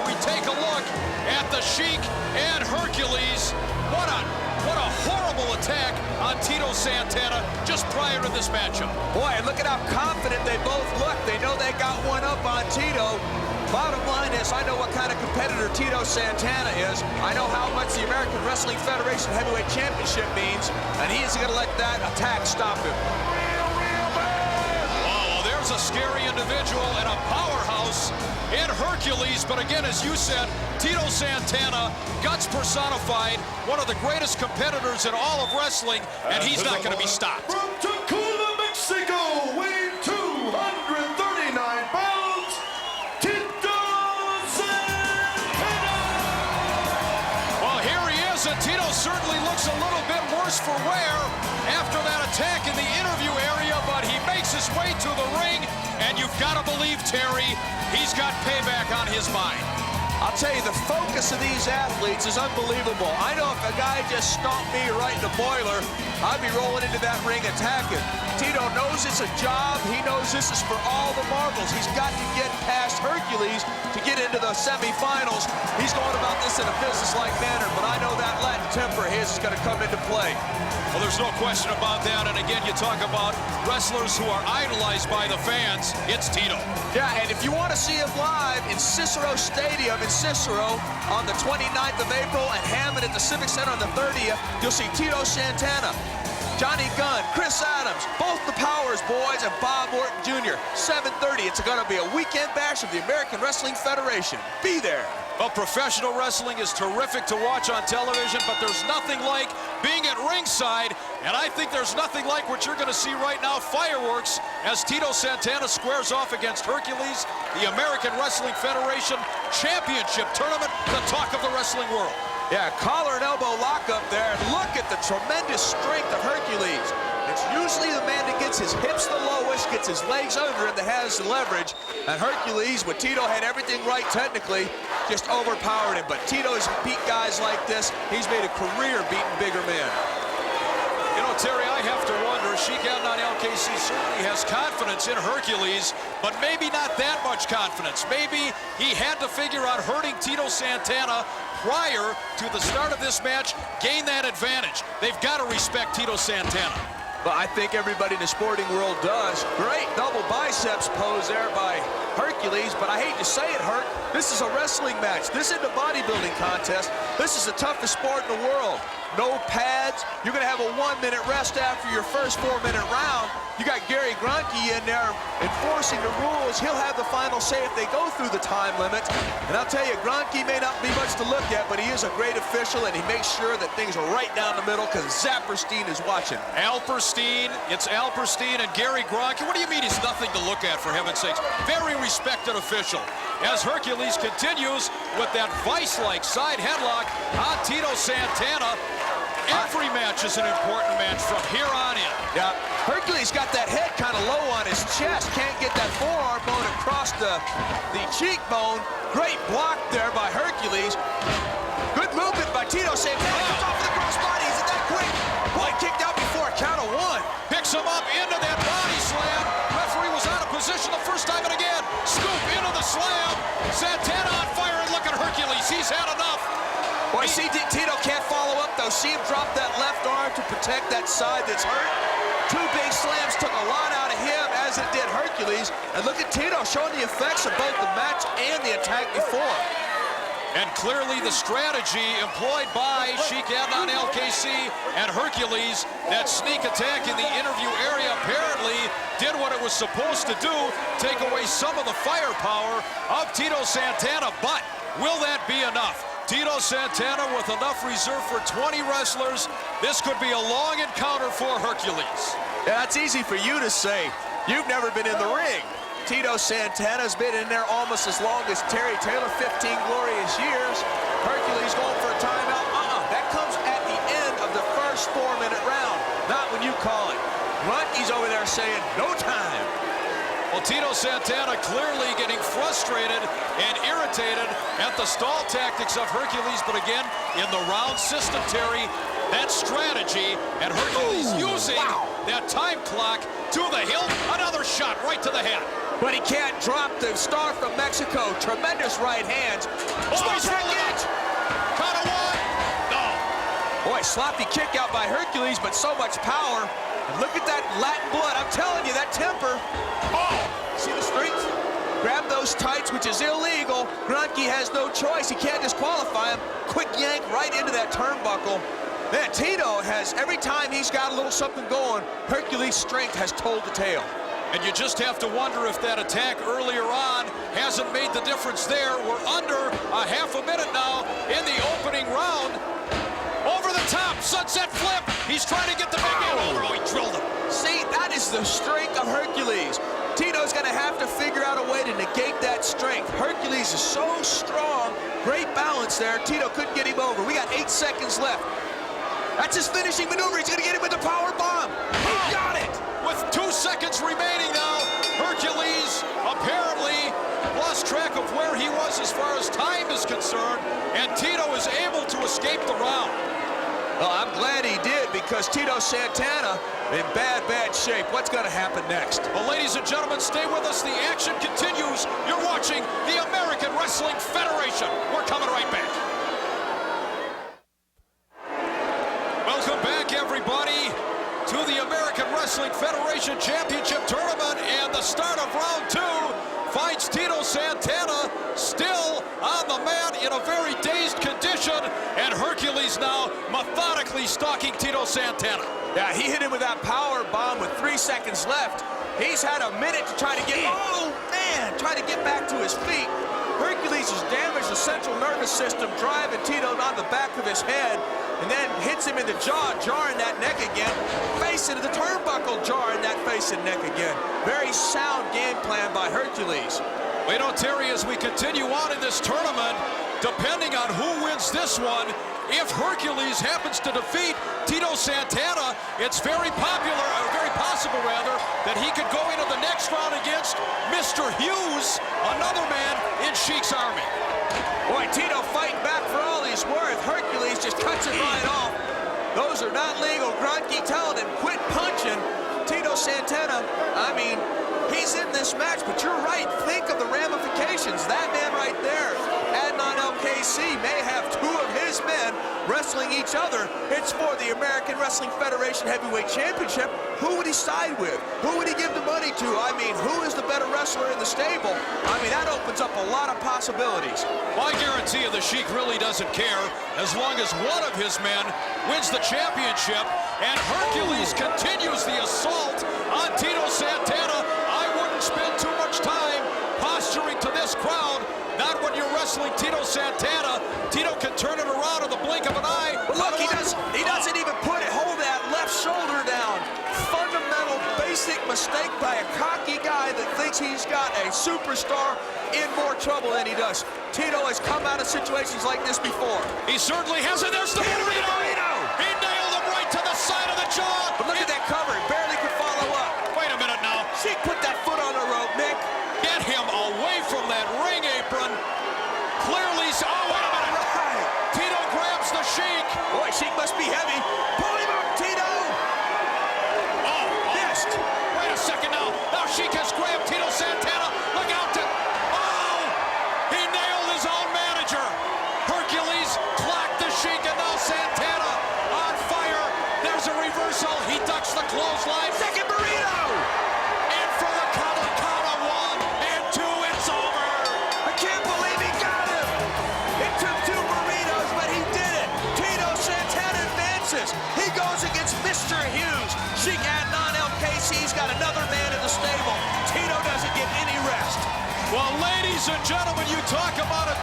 as we take a look at the Sheik and Hercules. What a horrible attack on Tito Santana just prior to this matchup. Boy, and look at how confident they both look. They know they got one up on Tito. Bottom line is, I know what kind of competitor Tito Santana is. I know how much the American Wrestling Federation Heavyweight Championship means, and he isn't going to let that attack stop him. Oh, there's a scary individual and a powerhouse in Hercules, but again, as you said, Tito Santana, guts personified, one of the greatest competitors in all of wrestling, and he's not going to be stopped. From Tacoma, Mexico, weighing 239 pounds, Tito Santana! Well, here he is, and Tito certainly looks a little bit worse for wear after that attack in the interview area, but he makes his way to the ring, and you've got to believe, Terry, he's got payback on his mind. I'll tell you, the focus of these athletes is unbelievable. I know if a guy just stomped me right in the boiler, I'd be rolling into that ring attacking. Tito knows it's a job. He knows this is for all the marbles. He's got to get past Hercules to get into the semifinals. He's going about this in a business-like manner, but I know that Latin temper of his is going to come into play. Well, there's no question about that, and again, you talk about wrestlers who are idolized by the fans. It's Tito. Yeah, and if you want to see him live in Cicero Stadium in Cicero on the 29th of April and Hammond at the Civic Center on the 30th, you'll see Tito Santana, Johnny Gunn, Chris Adams, both the Powers boys, and Bob Orton Jr. 7:30. It's going to be a weekend bash of the American Wrestling Federation. Be there. Well, professional wrestling is terrific to watch on television, but there's nothing like being at ringside, and I think there's nothing like what you're going to see right now, fireworks, as Tito Santana squares off against Hercules, the American Wrestling Federation Championship Tournament, the talk of the wrestling world. Yeah, collar and elbow lock up there, and look at the tremendous strength of Hercules. It's usually the man that gets his hips the lowest, gets his legs under him, that has the leverage. And Hercules, when Tito had everything right technically, just overpowered him. But Tito's beat guys like this. He's made a career beating bigger men. You know, Terry, I have to wonder, Sheik Adnan LKC certainly has confidence in Hercules, but maybe not that much confidence. Maybe he had to figure out hurting Tito Santana prior to the start of this match, gain that advantage. They've got to respect Tito Santana. But I think everybody in the sporting world does. Great double biceps pose there by Hercules, but I hate to say it, Herc, this is a wrestling match. This isn't a bodybuilding contest. This is the toughest sport in the world. No pads. You're going to have a 1-minute rest after your first 4-minute round. You got Gary Gronke in there enforcing the rules. He'll have the final say if they go through the time limit. And I'll tell you, Gronke may not be much to look at, but he is a great official, and he makes sure that things are right down the middle because Zapperstein is watching. Alperstein, it's Alperstein and Gary Gronke. What do you mean he's nothing to look at, for heaven's sakes? Very respected official. As Hercules continues with that vice-like side headlock on Tito Santana. Every match is an important match from here on in. Yeah, Hercules got that head kind of low on his chest. Can't get that forearm bone across the cheekbone. Great block there by Hercules. Good movement by Tito Santana. Comes off of the crossbody. Is it that quick? Boy, kicked out before a count of 1. Picks him up into that body slam. Referee was out of position the first time, and again, scoop into the slam. Santana on fire, and look at Hercules. He's had enough. Boy, see, Tito can't follow up, though. See him drop that left arm to protect that side that's hurt. 2 big slams took a lot out of him, as it did Hercules. And look at Tito showing the effects of both the match and the attack before. And clearly the strategy employed by Sheik Adnan LKC and Hercules, that sneak attack in the interview area, apparently did what it was supposed to do, take away some of the firepower of Tito Santana. But will that be enough? Tito Santana with enough reserve for 20 wrestlers. This could be a long encounter for Hercules. Yeah, that's easy for you to say. You've never been in the ring. Tito Santana's been in there almost as long as Terry Taylor, 15 glorious years. Hercules going for a timeout. That comes at the end of the first 4-minute round, not when you call it. Gronke's over there saying, no time. Well, Tito Santana clearly getting frustrated and irritated at the stall tactics of Hercules, but again, in the round system, Terry, that strategy, and Hercules using that time clock to the hilt, another shot right to the head. But he can't drop the star from Mexico. Tremendous right hands. He's rolling it. Count of one. No. Boy, sloppy kick out by Hercules, but so much power. And look at that Latin blood. I'm telling you, that temper. Oh, see the strength? Grab those tights, which is illegal. Grunke has no choice. He can't disqualify him. Quick yank right into that turnbuckle. Man, Tito has, every time he's got a little something going, Hercules' strength has told the tale. And you just have to wonder if that attack earlier on hasn't made the difference there. We're under a half a minute now in the opening round. Over the top, sunset flip. He's trying to get the big man over. Oh, he drilled him. See, that is the strength of Hercules. Tito's going to have to figure out a way to negate that strength. Hercules is so strong. Great balance there. Tito couldn't get him over. We got 8 seconds left. That's his finishing maneuver. He's going to get him with the power bomb. He got it. With 2 seconds remaining now, Hercules apparently lost track of where he was as far as time is concerned, and Tito is able to escape the round. Well, I'm glad he did, because Tito Santana in bad shape. What's going to happen next? Well, ladies and gentlemen, stay with us. The action continues. You're watching the American Wrestling Federation. We're coming right back. Welcome back, everybody, to the American Wrestling Federation Championship Tournament, and the start of round 2 finds Tito Santana still on the mat in a very dazed condition, and Hercules now methodically stalking Tito Santana. Yeah, he hit him with that power bomb with 3 seconds left. He's had a minute to try to get, try to get back to his feet. Hercules has damaged the central nervous system, driving Tito on the back of his head, and then hits him in the jaw, jarring that neck again. Face into the turnbuckle, jarring that face and neck again. Very sound game plan by Hercules. We know, Terry, as we continue on in this tournament, depending on who wins this one, if Hercules happens to defeat Tito Santana, it's very possible that he could go into the next round against Mr. Hughes, another man in Sheik's army. Boy, Tito fighting back for all he's worth. Hercules just cuts it right off. Those are not legal. Grunke telling him, quit punching. Tito Santana, I mean, he's in this match, but you're right. Think of the ramifications. That man right there, Adnan LKC, may have 2 of his men wrestling each other. It's for the American Wrestling Federation Heavyweight Championship. Who would he side with? Who would he give the money to? I mean, who is the better wrestler in the stable? I mean, that opens up a lot of possibilities. Well, I guarantee you the Sheik really doesn't care as long as one of his men wins the championship, and Hercules continues the assault on Tito Santana. I wouldn't spend too much time posturing to this crowd. Not when you're wrestling Tito Santana. Tito can turn it around in the blink of an eye. But look, he doesn't even hold that left shoulder down. Fundamental, basic mistake by a cocky guy that thinks he's got a superstar in more trouble than he does. Tito has come out of situations like this before. He certainly has it. There's the burrito. He nailed him right to the side of the jaw. But look at that cover. He barely could follow up. Wait a minute now. Sheik put that foot on the rope, Nick. Get him away from that ring apron. Clearly, oh, wait a minute. Right. Tito grabs the Sheik. Boy, Sheik must be heavy. Pull him up, Tito. Oh, missed. Wait a second now. Now Sheik has grabbed Tito Santana. Look out to, he nailed his own manager. Hercules clocked the Sheik, and now Santana on fire. There's a reversal. He ducks the clothesline. Second burrito. And for the count of 1 and 2, it's over. I can't believe he got him. It took 2 burritos, but he did it. Tito Santana advances. He goes against Mr. Hughes. Sheik Adnan LKC's got another man in the stable. Tito doesn't get any rest. Well, ladies and gentlemen, you talk about it.